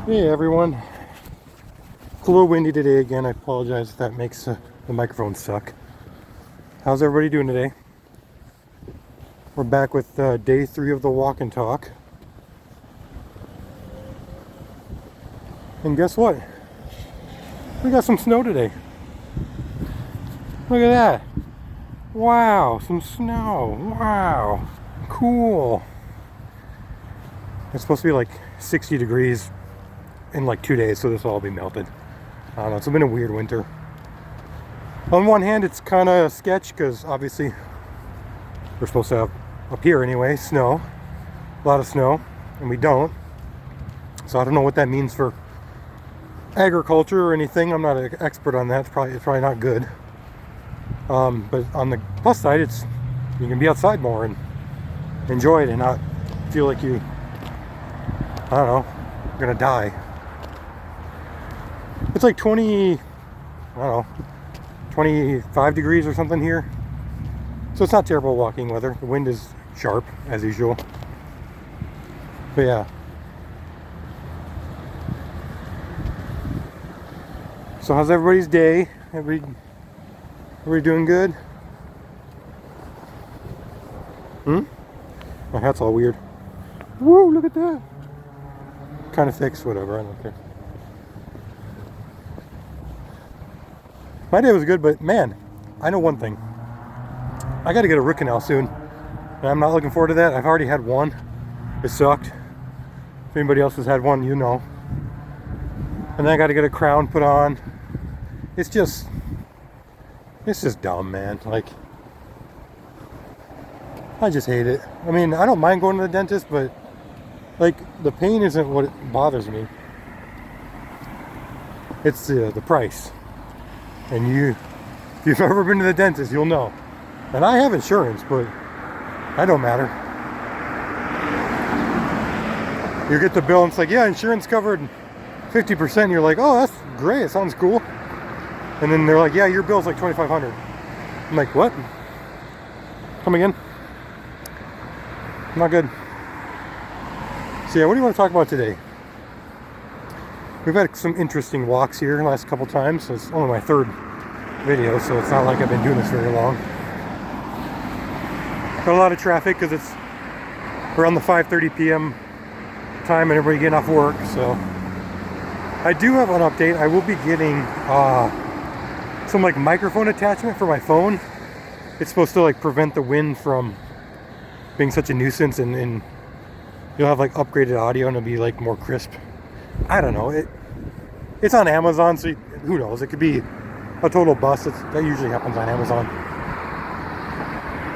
Hey everyone, it's a little windy today again. I apologize if that makes the microphone suck. How's everybody doing today? We're back with day 3 of the walk and talk. And guess what? We got some snow today. Look at that. Wow, some snow. Wow, cool. It's supposed to be like 60 degrees in like 2 days, so this will all be melted. I don't know, it's been a weird winter. On one hand, it's kind of sketch because obviously we're supposed to have, up here anyway, snow, a lot of snow, and we don't. So I don't know what that means for agriculture or anything. I'm not an expert on that. It's probably not good. But on the plus side, you can be outside more and enjoy it and not feel like you're gonna die. It's like 25 degrees or something here. So it's not terrible walking weather. The wind is sharp as usual. But yeah. So how's everybody's day? Everybody doing good? My hat's all weird. Woo, look at that. Kind of fixed, whatever, I don't care. My day was good, but man, I know one thing. I gotta get a root canal soon. And I'm not looking forward to that. I've already had one. It sucked. If anybody else has had one, you know. And then I gotta get a crown put on. It's just dumb, man. Like, I just hate it. I mean, I don't mind going to the dentist, but like, the pain isn't what bothers me. It's the price. And if you've ever been to the dentist, you'll know. And I have insurance, but that don't matter. You get the bill and it's like, yeah, insurance covered 50%. You're like, oh, that's great. It sounds cool. And then they're like, yeah, your bill's like $2,500. I'm like, what? Come again? Not good. So yeah, what do you want to talk about today? We've had some interesting walks here the last couple times. So it's only my 3rd video, so it's not like I've been doing this very long. Got a lot of traffic because it's around the 5:30 p.m. time and everybody getting off work. So I do have an update. I will be getting some like microphone attachment for my phone. It's supposed to like prevent the wind from being such a nuisance, and you'll have like upgraded audio and it'll be like more crisp. I don't know. It's on Amazon, so who knows? It could be a total bust. That usually happens on Amazon.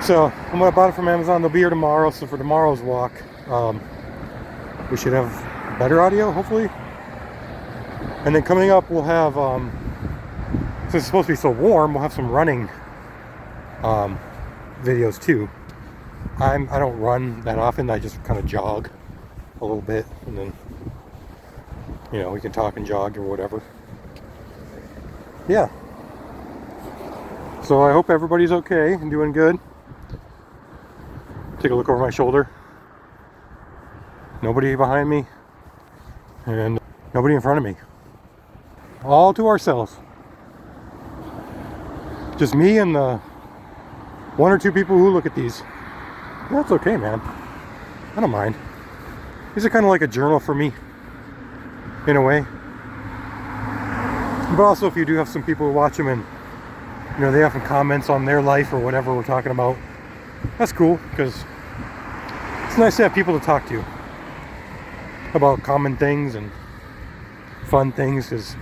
So I bought it from Amazon. They'll be here tomorrow. So for tomorrow's walk, we should have better audio, hopefully. And then coming up, we'll have, since it's supposed to be so warm, we'll have some running videos too. I don't run that often. I just kind of jog a little bit, and then we can talk and jog or whatever. Yeah. So I hope everybody's okay and doing good. Take a look over my shoulder. Nobody behind me. And nobody in front of me. All to ourselves. Just me and the 1 or 2 people who look at these. That's okay, man. I don't mind. These are kind of like a journal for me, in a way. But also, if you do have some people who watch them and they have some comments on their life or whatever we're talking about, that's cool, because it's nice to have people to talk to about common things and fun things, because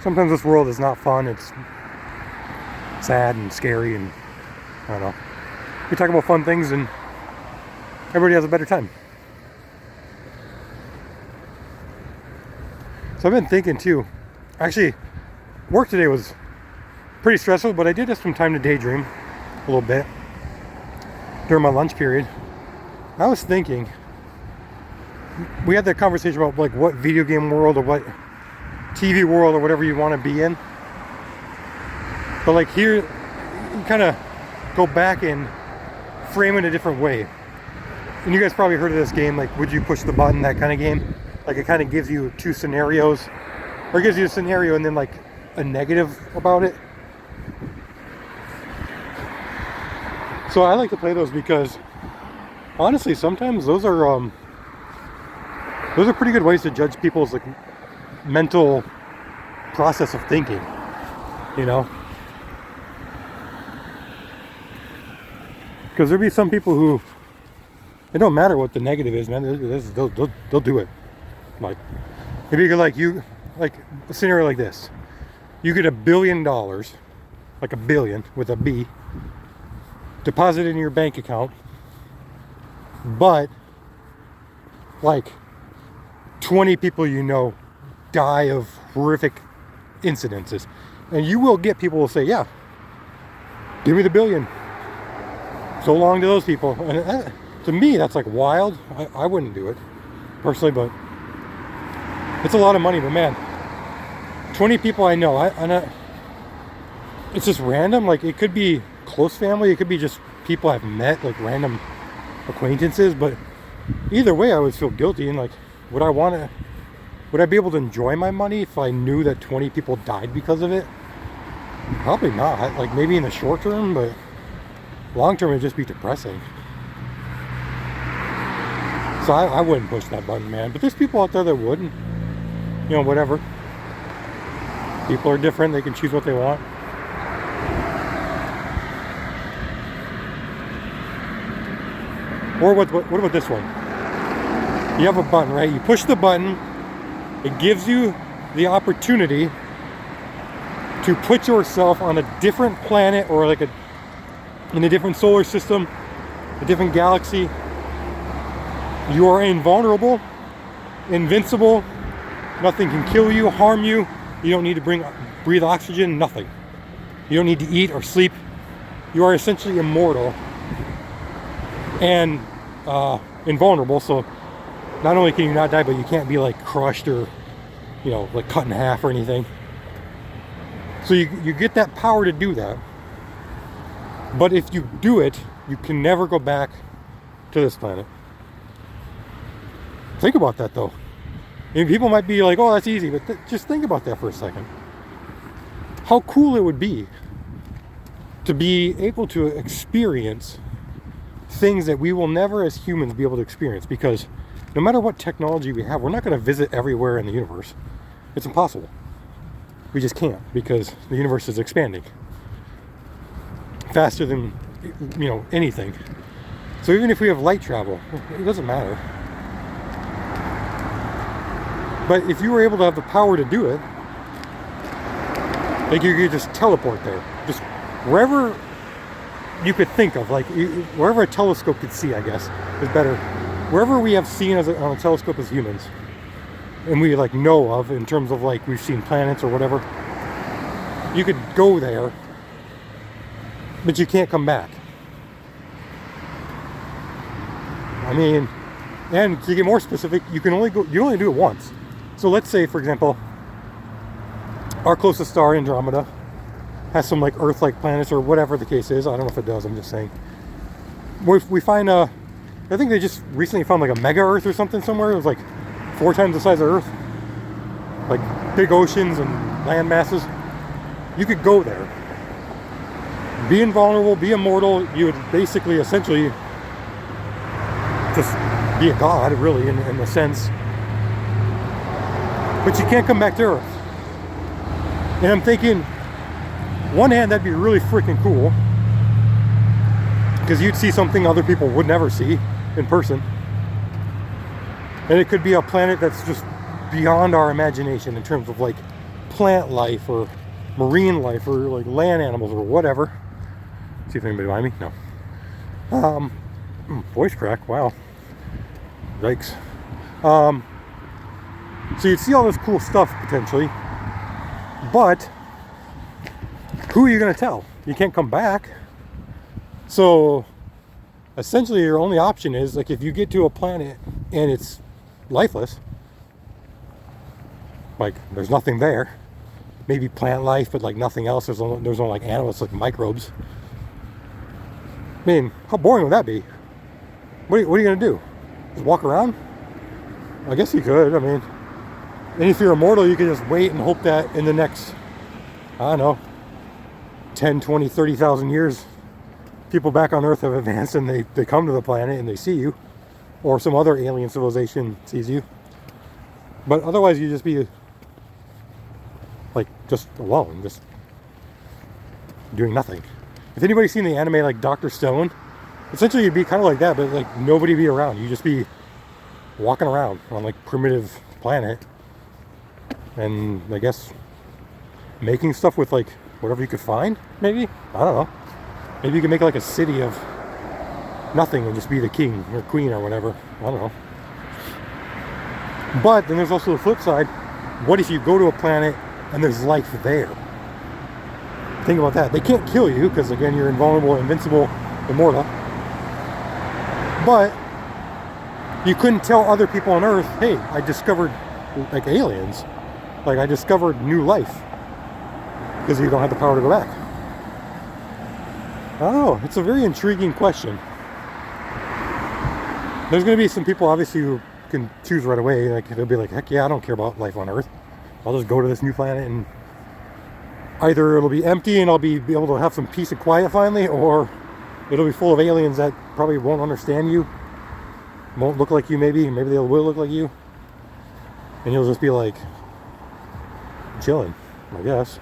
sometimes this world is not fun. It's sad and scary, and I don't know. We talk about fun things and everybody has a better time. So I've been thinking too. Actually, work today was pretty stressful, but I did have some time to daydream a little bit during my lunch period. I was thinking, we had that conversation about like what video game world or what TV world or whatever you want to be in. But like here, you kind of go back and frame it a different way. And you guys probably heard of this game, like would you push the button, that kind of game. Like it kind of gives you two scenarios, or it gives you a scenario and then like a negative about it. So I like to play those because honestly, sometimes those are pretty good ways to judge people's like mental process of thinking, you know. Because there'll be some people who, it don't matter what the negative is, man. They'll do it. Like, if you could, like a scenario like this, you get $1 billion, like a billion with a B, deposited in your bank account, but like 20 people you know die of horrific incidences, and you will get people who will say, yeah, give me the billion. So long to those people. And to me, that's like wild. I wouldn't do it personally, but it's a lot of money. But man, 20 people I know, it's just random. Like it could be close family, it could be just people I've met, like random acquaintances. But either way, I would feel guilty. And like, would I be able to enjoy my money if I knew that 20 people died because of it? Probably not. Like maybe in the short term, but long term it'd just be depressing. So I wouldn't push that button, man. But there's people out there that would, and, you know, whatever. People are different, they can choose what they want. Or what about this one? You have a button, right? You push the button, it gives you the opportunity to put yourself on a different planet, or like in a different solar system, a different galaxy. You are invulnerable, invincible, nothing can kill you, harm you. You don't need to breathe oxygen, nothing. You don't need to eat or sleep. You are essentially immortal and invulnerable, so not only can you not die, but you can't be like crushed or, you know, like cut in half or anything. So you get that power to do that. But if you do it, you can never go back to this planet. Think about that though. I mean, people might be like, oh, that's easy, but just think about that for a second. How cool it would be to be able to experience things that we will never as humans be able to experience, because no matter what technology we have, we're not going to visit everywhere in the universe. It's impossible. We just can't, because the universe is expanding faster than, you know, anything. So even if we have light travel, it doesn't matter. But if you were able to have the power to do it, like you could just teleport there, just wherever you could think of, like wherever a telescope could see, I guess is better. Wherever we have seen on a telescope as humans, and we like know of in terms of like we've seen planets or whatever, you could go there, but you can't come back. I mean, and to get more specific, you only do it once. So let's say, for example, our closest star, Andromeda, has some like Earth-like planets or whatever the case is. I don't know if it does, I'm just saying. We find I think they just recently found like a mega Earth or something somewhere. It was like 4 times the size of Earth. Like big oceans and land masses. You could go there. Be invulnerable, be immortal. You would basically, essentially, just be a god, really, in a sense. But you can't come back to Earth. And I'm thinking, one hand, that'd be really freaking cool, because you'd see something other people would never see in person. And it could be a planet that's just beyond our imagination in terms of like plant life or marine life or like land animals or whatever. See if anybody behind me? No. Voice crack, wow. Yikes. So you'd see all this cool stuff potentially, but who are you going to tell? You can't come back. So essentially your only option is, like, if you get to a planet and it's lifeless, like there's nothing there, maybe plant life, but like nothing else, there's no like animals, like microbes. I mean, how boring would that be? What are you going to do? Just walk around? I guess you could. I mean, and if you're immortal, you can just wait and hope that in the next, I don't know, 10, 20, 30,000 years, people back on Earth have advanced and they come to the planet and they see you, or some other alien civilization sees you. But otherwise, you just be like just alone, just doing nothing. If anybody's seen the anime like Dr. Stone, essentially you'd be kind of like that, but like nobody be around. You just be walking around on like primitive planet, and I guess making stuff with like whatever you could find. Maybe, I don't know. Maybe you can make like a city of nothing and just be the king or queen or whatever. I don't know. But then there's also the flip side. What if you go to a planet and there's life there? Think about that. They can't kill you because, again, you're invulnerable, invincible, immortal. But you couldn't tell other people on Earth, hey, I discovered like aliens. Like I discovered new life. Because you don't have the power to go back. I don't know. It's a very intriguing question. There's going to be some people, obviously, who can choose right away. Like they'll be like, heck yeah, I don't care about life on Earth. I'll just go to this new planet and either it'll be empty and I'll be able to have some peace and quiet finally, or it'll be full of aliens that probably won't understand you, won't look like you maybe they will look like you, and you'll just be like chilling, I guess.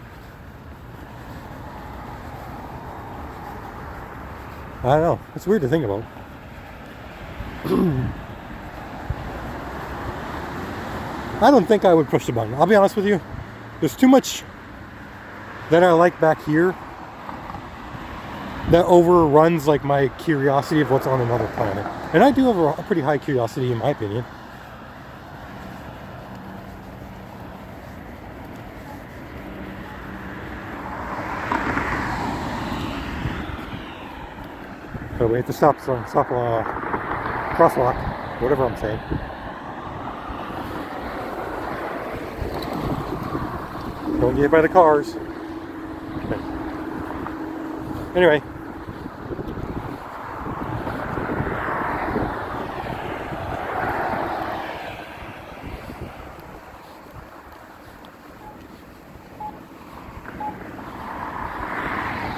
I don't know. It's weird to think about. I don't think I would push the button. I'll be honest with you. There's too much that I like back here that overruns like my curiosity of what's on another planet. And I do have a pretty high curiosity in my opinion. So we have to stop crosswalk, whatever I'm saying. Don't get hit by the cars. Okay. Anyway.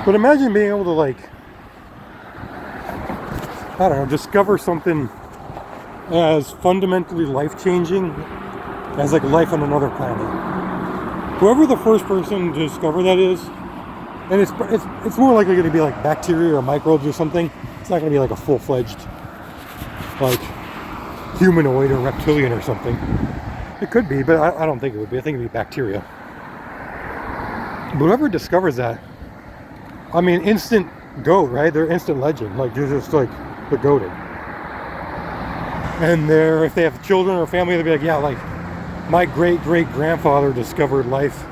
But imagine being able to like, I don't know, discover something as fundamentally life-changing as like life on another planet. Whoever the first person to discover that is, and it's more likely going to be like bacteria or microbes or something. It's not going to be like a full-fledged like humanoid or reptilian or something. It could be, but I don't think it would be. I think it'd be bacteria. But whoever discovers that, I mean, instant GOAT, right? They're instant legend. Like they're just like the GOATed. And if they have children or family, they'll be like, yeah, like my great-great-grandfather discovered life,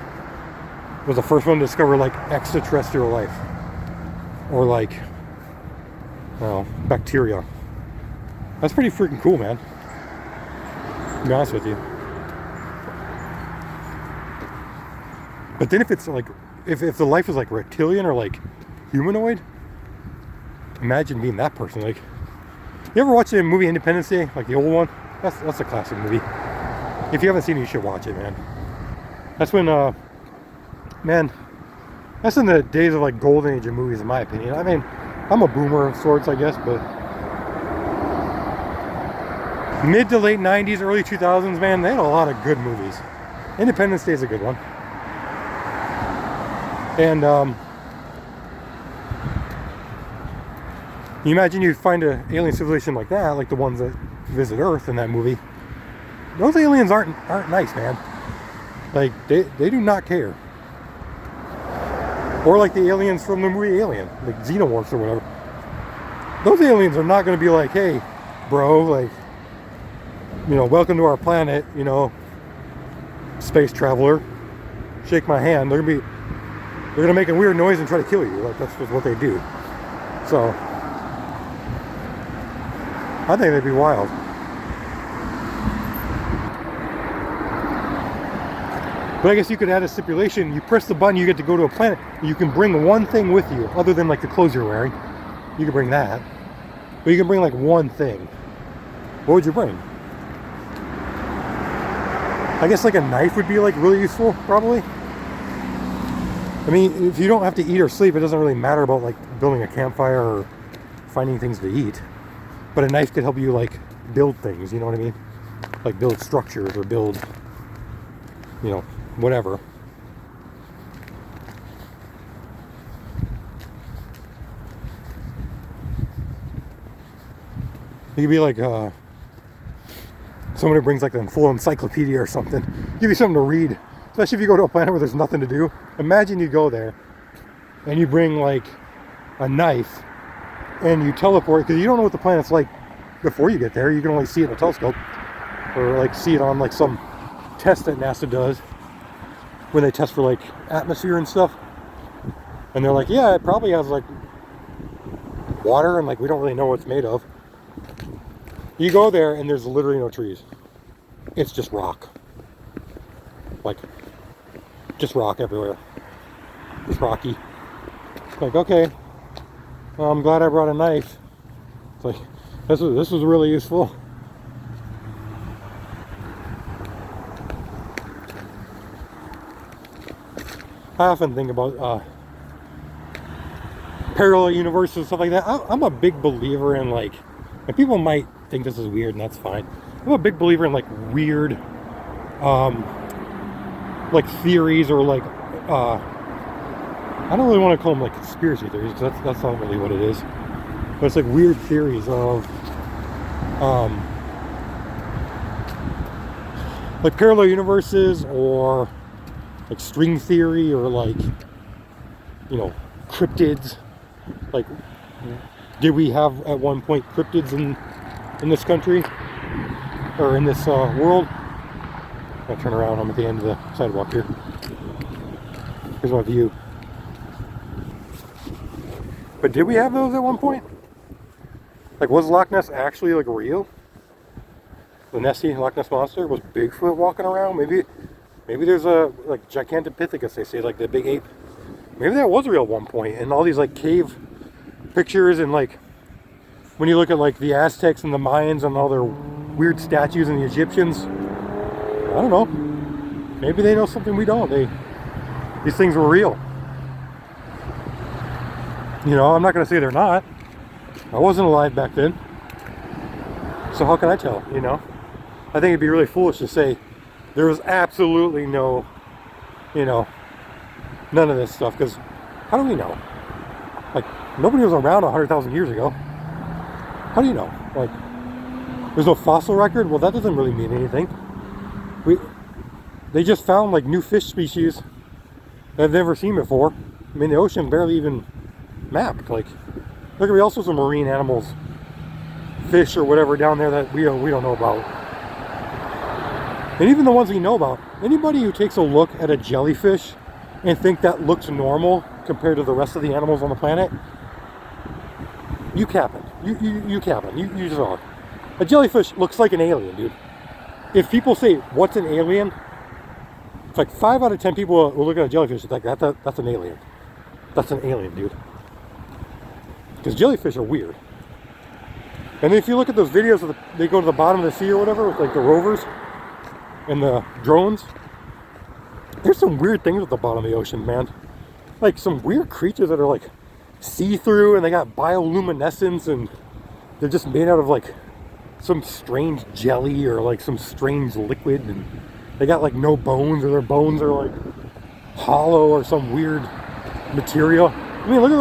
was the first one to discover like extraterrestrial life. Or like, bacteria. That's pretty freaking cool, man. To be honest with you. But then if it's like, if the life is like reptilian or like humanoid, imagine being that person. Like, you ever watch the movie Independence Day, like the old one? That's a classic movie. If you haven't seen it, you should watch it, man. That's when, man, that's in the days of like golden age of movies, in my opinion. I mean, I'm a boomer of sorts, I guess, but mid to late 90s, early 2000s, man, they had a lot of good movies. Independence Day is a good one. And, you imagine you find an alien civilization like that, like the ones that visit Earth in that movie. Those aliens aren't nice, man. Like, they do not care. Or like the aliens from the movie Alien, like xenomorphs or whatever. Those aliens are not going to be like, hey, bro, like, welcome to our planet, space traveler. Shake my hand. They're going to make a weird noise and try to kill you. Like, that's just what they do. So, I think they'd be wild. But I guess you could add a stipulation. You press the button, you get to go to a planet. You can bring one thing with you, other than like the clothes you're wearing. You can bring that. But you can bring like one thing. What would you bring? I guess like a knife would be like really useful, probably. I mean, if you don't have to eat or sleep, it doesn't really matter about like building a campfire or finding things to eat. But a knife could help you like build things, you know what I mean? Like build structures or build, you know, whatever. It could be like someone who brings like a full encyclopedia or something. Give you something to read. Especially if you go to a planet where there's nothing to do. Imagine you go there and you bring like a knife and you teleport, because you don't know what the planet's like before you get there. You can only see it in a telescope or like see it on like some test that NASA does when they test for like atmosphere and stuff. And they're like, yeah, it probably has like water and like we don't really know what it's made of. You go there and there's literally no trees. It's just rock. Like, just rock everywhere. Just rocky. Like, okay, well, I'm glad I brought a knife. It's like, this was really useful. I often think about parallel universes and stuff like that. I'm a big believer in like, and people might think this is weird and that's fine. I'm a big believer in like weird like theories or like I don't really want to call them like conspiracy theories, because that's not really what it is, but it's like weird theories of like parallel universes or like string theory or like, you know, cryptids. Like, did we have at one point cryptids in this country or in this world? I'm gonna turn around. I'm at the end of the sidewalk here. Here's my view. But did we have those at one point? Like, was Loch Ness actually like real? The Nessie Loch Ness monster? Was Bigfoot walking around? Maybe there's a like Gigantopithecus, they say, like the big ape. Maybe that was real at one point. And all these like cave pictures, and like when you look at like the Aztecs and the Mayans and all their weird statues and the Egyptians, I don't know. Maybe they know something we don't. These things were real. You know, I'm not going to say they're not. I wasn't alive back then. So how can I tell, you know? I think it'd be really foolish to say there was absolutely no, you know, none of this stuff. Because how do we know? Like, nobody was around 100,000 years ago. How do you know? Like, there's no fossil record? Well, that doesn't really mean anything. They just found like new fish species that I've never seen before. I mean, the ocean barely even mapped. Like, look, we also some marine animals, fish or whatever down there that we don't know about. And even the ones we know about, anybody who takes a look at a jellyfish and think that looks normal compared to the rest of the animals on the planet, you capping. You capping. You just are. A jellyfish looks like an alien, dude. If people say, what's an alien? It's like 5 out of 10 people will look at a jellyfish and think, that's an alien. That's an alien, dude. Because jellyfish are weird. And if you look at those videos of they go to the bottom of the sea or whatever with like the rovers and the drones, there's some weird things at the bottom of the ocean, man. Like some weird creatures that are like see-through, and they got bioluminescence, and they're just made out of like some strange jelly or like some strange liquid, and they got like no bones, or their bones are like hollow or some weird material. I mean, look at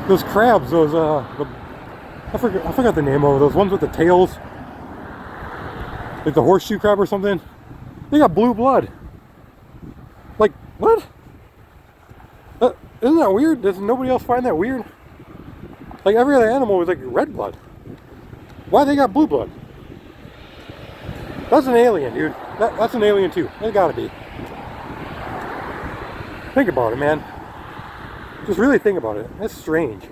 those crabs, those I forgot the name of those ones with the tails, like the horseshoe crab or something. They got blue blood. Like, what? Isn't that weird? Does nobody else find that weird? Like, every other animal was like red blood. Why they got blue blood? That's an alien, dude. That's an alien too. It gotta be. Think about it, man. Just really think about it. That's strange.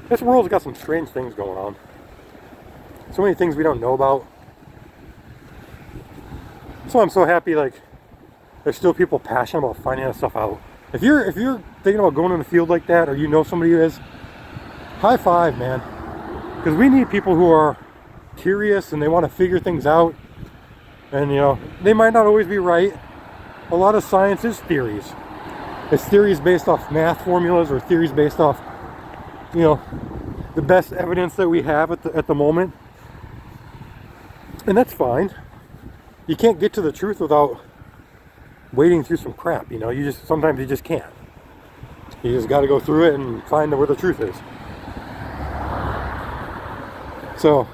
This world's got some strange things going on. So many things we don't know about. So I'm so happy, like, there's still people passionate about finding that stuff out. If you're thinking about going in the field like that, or you know somebody who is, high five, man. Because we need people who are curious and they want to figure things out. And they might not always be right. A lot of science is theories. It's theories based off math formulas, or theories based off, the best evidence that we have at the moment. And that's fine. You can't get to the truth without wading through some crap, sometimes you just can't. You just got to go through it and find where the truth is. So,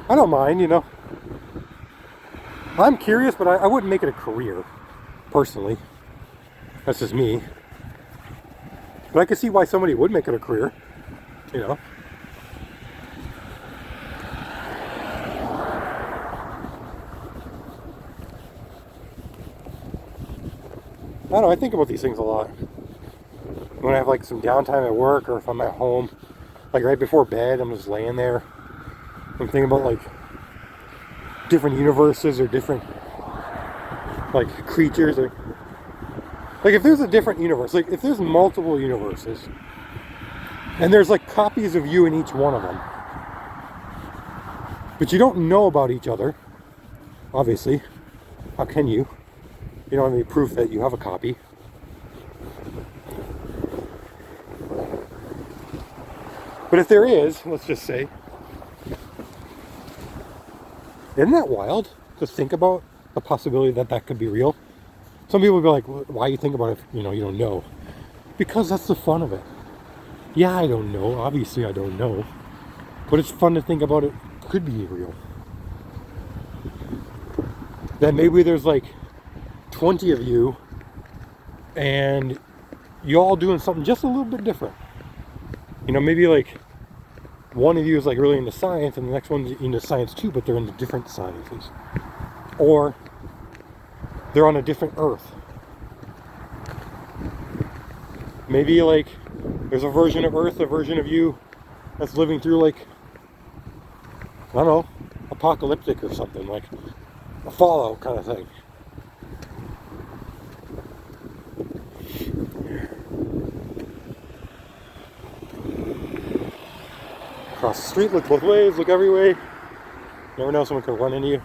I don't mind, I'm curious, but I wouldn't make it a career, personally. That's just me. But I can see why somebody would make it a career, I don't know, I think about these things a lot. When I have like some downtime at work, or if I'm at home, like right before bed, I'm just laying there. I'm thinking about like different universes, or different like creatures, or like if there's a different universe, like if there's multiple universes, and there's like copies of you in each one of them, but you don't know about each other, obviously. How can you? You don't have any proof that you have a copy. But if there is, let's just say, isn't that wild to think about the possibility that that could be real? Some people will be like, why you think about it if you don't know? Because that's the fun of it. Yeah, I don't know. Obviously, I don't know. But it's fun to think about it could be real. That maybe there's like 20 of you, and you all doing something just a little bit different. Maybe like one of you is like really into science, and the next one's into science too, but they're into different sciences. Or they're on a different Earth. Maybe like there's a version of Earth, a version of you that's living through like, I don't know, apocalyptic or something, like a Fallout kind of thing. Cross the street, look both ways, look every way. Never know, someone could run into you.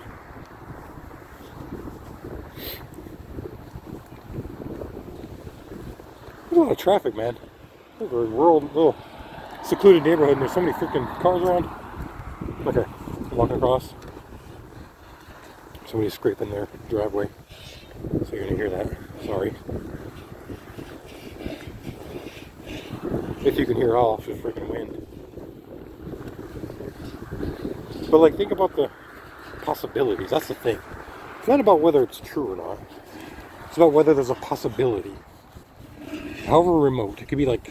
There's a lot of traffic, man. There's a rural, little secluded neighborhood, and there's so many freaking cars around. Okay, I'm walking across. Somebody's scraping their driveway. So you're gonna hear that. Sorry. If you can hear all, it's just freaking wind. But like, think about the possibilities. That's the thing. It's not about whether it's true or not. It's about whether there's a possibility. However remote. It could be like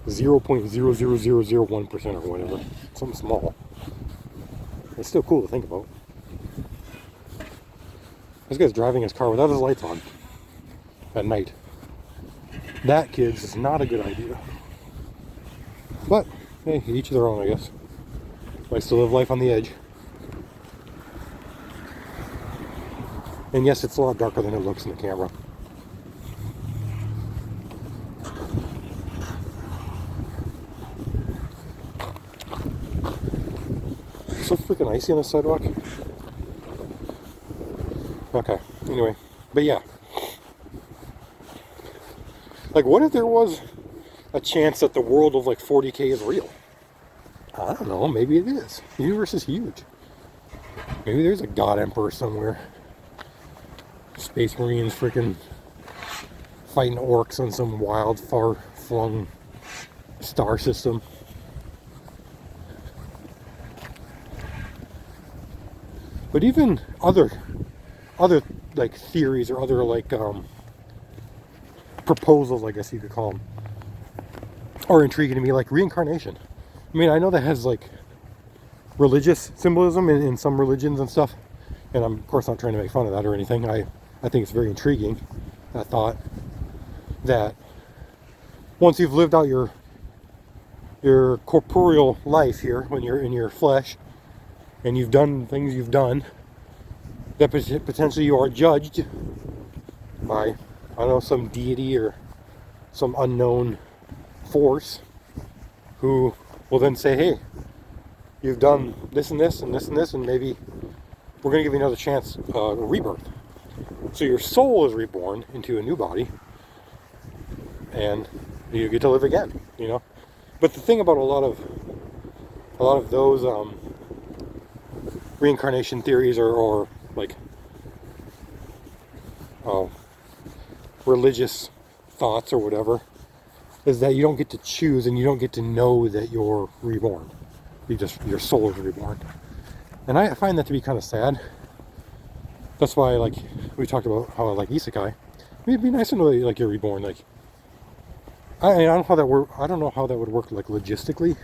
0.00001% or whatever. Something small. It's still cool to think about. This guy's driving his car without his lights on at night. That, kids, is not a good idea. But, hey, each their own, I guess. Likes to live life on the edge. And yes, it's a lot darker than it looks in the camera. It's so freaking icy on the sidewalk. Okay, anyway. But yeah. Like, what if there was a chance that the world of like 40K is real? I don't know, maybe it is. The universe is huge. Maybe there's a god emperor somewhere. Space Marines freaking fighting orcs on some wild, far-flung star system. But even other like theories, or other like proposals, I guess you could call them, are intriguing to me, like reincarnation. I mean, I know that has like religious symbolism in some religions and stuff, and I'm of course not trying to make fun of that or anything. I think it's very intriguing, that thought that once you've lived out your corporeal life here, when you're in your flesh, and you've done things you've done, that potentially you are judged by, I don't know, some deity or some unknown force, who will then say, hey, you've done this and this and this and this, and maybe we're going to give you another chance, rebirth. So your soul is reborn into a new body, and you get to live again, you know. But the thing about a lot of those reincarnation theories, or like religious thoughts or whatever, is that you don't get to choose and you don't get to know that you're reborn. Your soul is reborn. And I find that to be kind of sad. That's why, like, we talked about how I like isekai. I mean, it'd be nice to know that, like, you're reborn. Like, I don't know how that work. I don't know how that would work, like, logistically.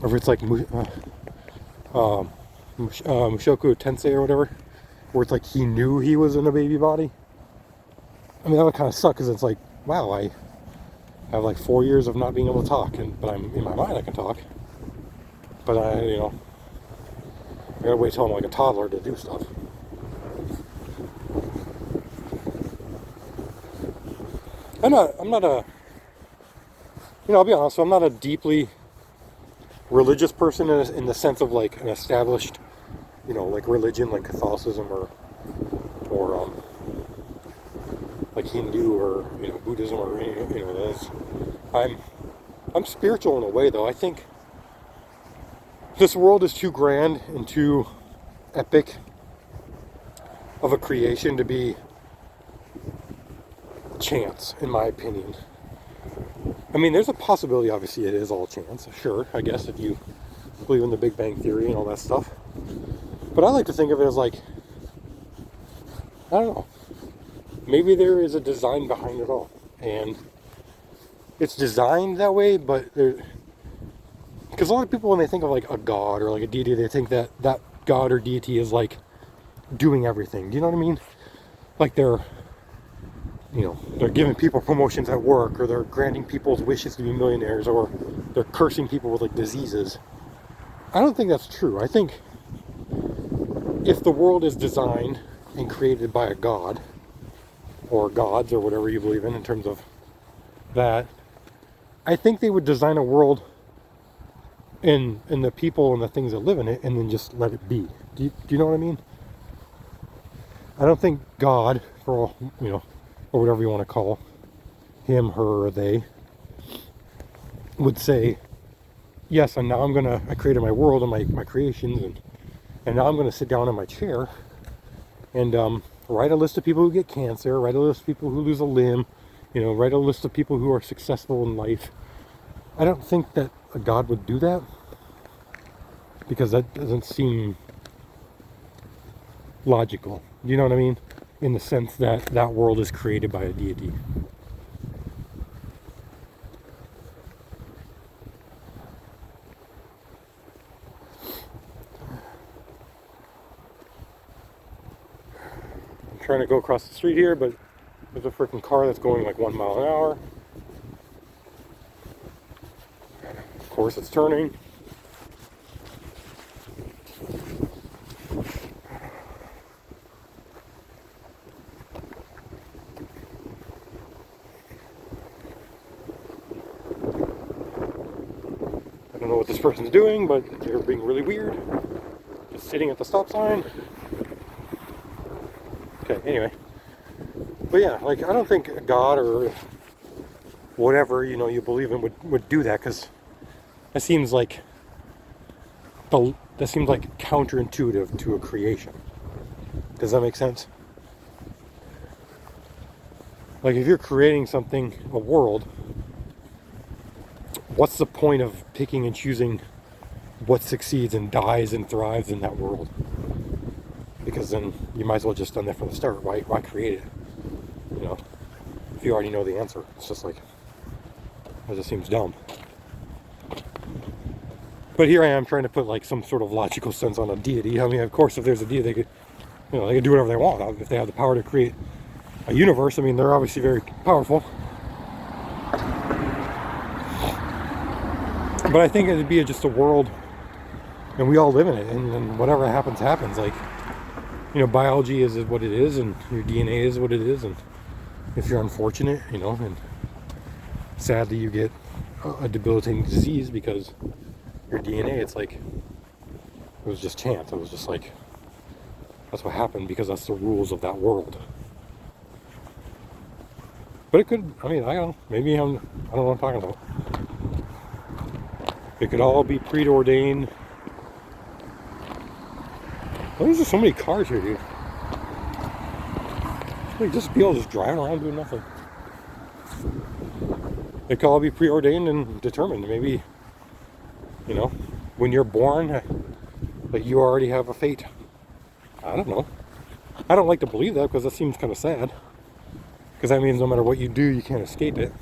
Or if it's like Mushoku Tensei or whatever, where it's like he knew he was in a baby body. I mean, that would kind of suck, because it's like, wow, I have like 4 years of not being able to talk, but I'm in my mind I can talk. But I gotta wait till I'm like a toddler to do stuff. I'm not a, I'll be honest, I'm not a deeply religious person in the sense of like an established, like religion, like Catholicism or like Hindu or Buddhism or any of those. I'm spiritual in a way, though. I think this world is too grand and too epic of a creation to be chance, in my opinion. I mean, there's a possibility, obviously, it is all chance. Sure, I guess, if you believe in the Big Bang Theory and all that stuff. But I like to think of it as like, I don't know, maybe there is a design behind it all. And it's designed that way, but because a lot of people, when they think of like a god or like a deity, they think that that god or deity is like doing everything. Do you know what I mean? Like they're giving people promotions at work, or they're granting people's wishes to be millionaires, or they're cursing people with like diseases. I don't think that's true. I think if the world is designed and created by a god, or gods, or whatever you believe in terms of that, I think they would design a world in the people and the things that live in it, and then just let it be. Do you know what I mean? I don't think God, for all, or whatever you want to call him, her, or they, would say, yes, and now I created my world and my creations, and now I'm going to sit down in my chair and write a list of people who get cancer, write a list of people who lose a limb, write a list of people who are successful in life. I don't think that a God would do that, because that doesn't seem logical. You know what I mean? In the sense that that world is created by a deity. I'm trying to go across the street here, but there's a freaking car that's going like 1 mile an hour. Of course, it's turning. I don't know what this person's doing, but they're being really weird. Just sitting at the stop sign. Okay, anyway. But yeah, like, I don't think God or whatever, you believe in would do that, because that seems like counterintuitive to a creation. Does that make sense? Like, if you're creating something, a world, what's the point of picking and choosing what succeeds and dies and thrives in that world? Because then you might as well just done that from the start. Why create it? If you already know the answer. It's just like, it just seems dumb. But here I am trying to put like some sort of logical sense on a deity. I mean, of course, if there's a deity, they could do whatever they want. If they have the power to create a universe, I mean, they're obviously very powerful. But I think it'd be just a world, and we all live in it, and whatever happens, happens. Like, biology is what it is, and your DNA is what it is, and if you're unfortunate, and sadly you get a debilitating disease because your DNA, it's like, It was just chance. It was just like, that's what happened because that's the rules of that world. But it could, I mean, I don't know, maybe I don't know what I'm talking about. It could all be preordained. Why is there so many cars here, dude? Like, just people just driving around doing nothing. It could all be preordained and determined. Maybe, you know, when you're born, like you already have a fate. I don't know. I don't like to believe that because that seems kind of sad. Because that means no matter what you do, you can't escape it.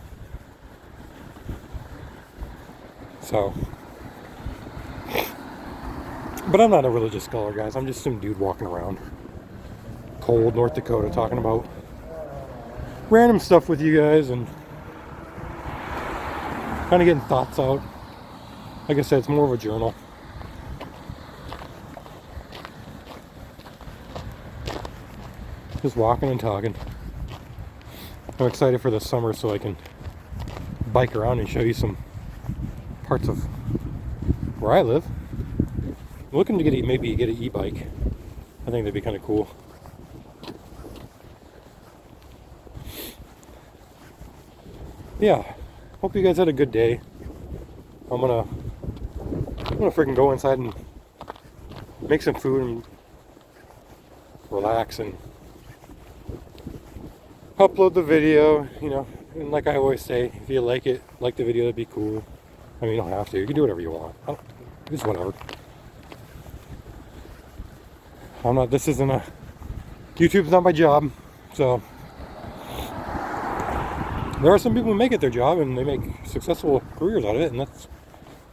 So, but I'm not a religious scholar, guys. I'm just some dude walking around cold North Dakota talking about random stuff with you guys and kind of getting thoughts out. Like I said, it's more of a journal. Just walking and talking. I'm excited for the summer so I can bike around and show you some parts of where I live. I'm looking to maybe get an e-bike. I think that'd be kind of cool. Yeah, hope you guys had a good day. I'm gonna freaking go inside and make some food and relax and upload the video, you know. And like I always say, if you like the video, that'd be cool. I mean, you don't have to. You can do whatever you want. Just whatever. YouTube's not my job, so. There are some people who make it their job and they make successful careers out of it, and that's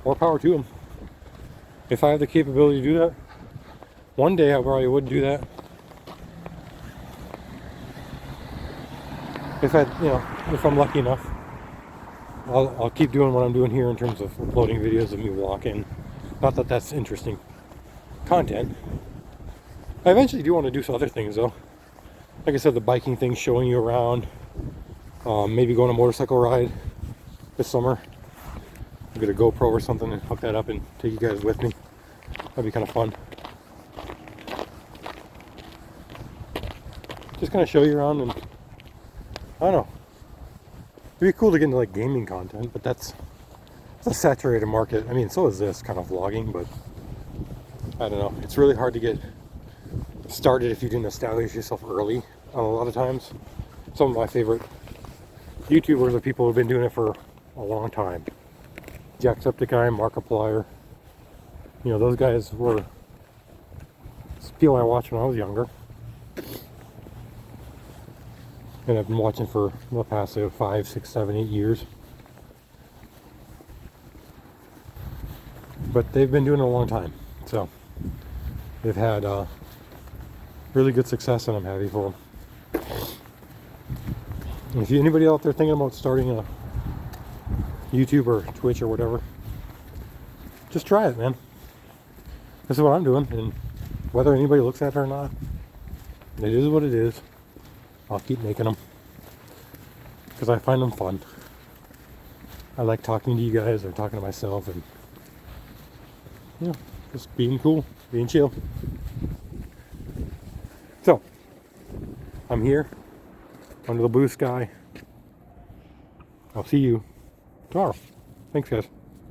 more power to them. If I have the capability to do that, one day I probably would do that. If I'm lucky enough, I'll keep doing what I'm doing here in terms of uploading videos of me walking. Not that that's interesting content. I eventually do want to do some other things though. Like I said, the biking thing, showing you around. Maybe go on a motorcycle ride this summer. I'll get a GoPro or something and hook that up and take you guys with me. That'd be kind of fun. Just kind of show you around, and I don't know. It'd be cool to get into like gaming content, but it's a saturated market. I mean, so is this kind of vlogging, but I don't know. It's really hard to get started if you didn't establish yourself early. A lot of times, some of my favorite YouTubers are people who've been doing it for a long time. Jacksepticeye, Markiplier. You know, those guys were people I watched when I was younger. And I've been watching for the past 5, 6, 7, 8 years. But they've been doing it a long time. So they've had really good success, and I'm happy for them. If anybody out there thinking about starting a YouTube or Twitch or whatever, just try it, man. This is what I'm doing, and whether anybody looks at it or not, it is what it is. I'll keep making them because I find them fun. I like talking to you guys or talking to myself, and yeah, just being cool, being chill. So I'm here under the blue sky. I'll see you tomorrow. Thanks, guys.